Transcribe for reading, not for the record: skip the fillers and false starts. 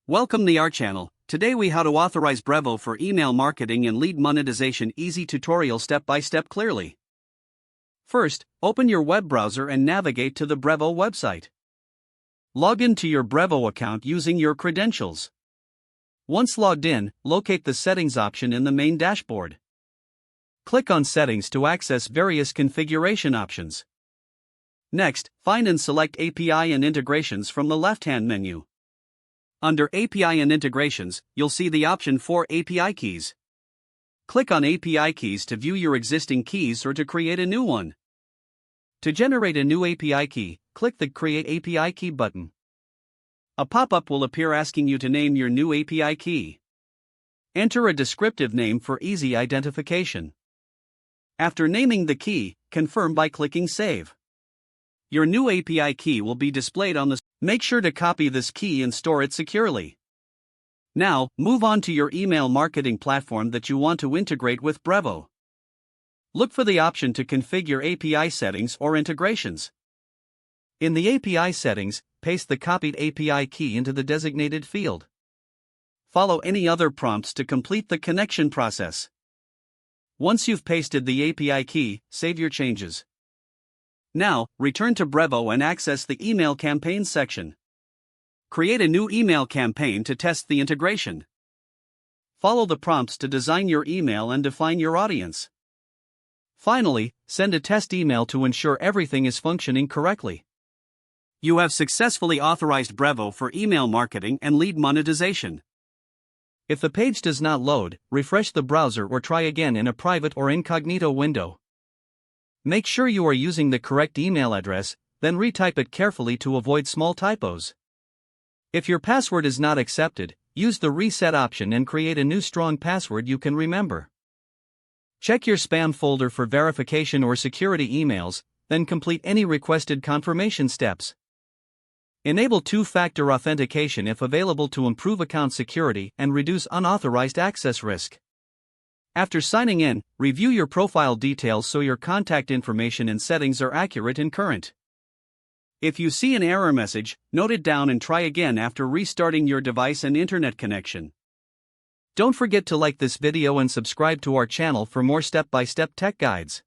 Welcome to our channel. Today we how to authorize Brevo for email marketing and lead monetization. Easy tutorial step by step clearly. First, open your web browser and navigate to the Brevo website. Log into your Brevo account using your credentials. Once logged in, locate the settings option in the main dashboard. Click on settings to access various configuration options. Next, find and select API and integrations from the left-hand menu. Under API and integrations, you'll see the option for API keys. Click on API keys to view your existing keys or to create a new one. To generate a new API key, click the Create API Key button. A pop-up will appear asking you to name your new API key. Enter a descriptive name for easy identification. After naming the key, confirm by clicking Save. Your new API key will be displayed on the screen. Make sure to copy this key and store it securely. Now, move on to your email marketing platform that you want to integrate with Brevo. Look for the option to configure API settings or integrations. In the API settings, paste the copied API key into the designated field. Follow any other prompts to complete the connection process. Once you've pasted the API key, save your changes. Now, return to Brevo and access the email campaigns section. Create a new email campaign to test the integration. Follow the prompts to design your email and define your audience. Finally, send a test email to ensure everything is functioning correctly. You have successfully authorized Brevo for email marketing and lead monetization. If the page does not load, refresh the browser or try again in a private or incognito window. Make sure you are using the correct email address, then retype it carefully to avoid small typos. If your password is not accepted, use the reset option and create a new strong password you can remember. Check your spam folder for verification or security emails, then complete any requested confirmation steps. Enable two-factor authentication if available to improve account security and reduce unauthorized access risk. After signing in, review your profile details so your contact information and settings are accurate and current. If you see an error message, note it down and try again after restarting your device and internet connection. Don't forget to like this video and subscribe to our channel for more step-by-step tech guides.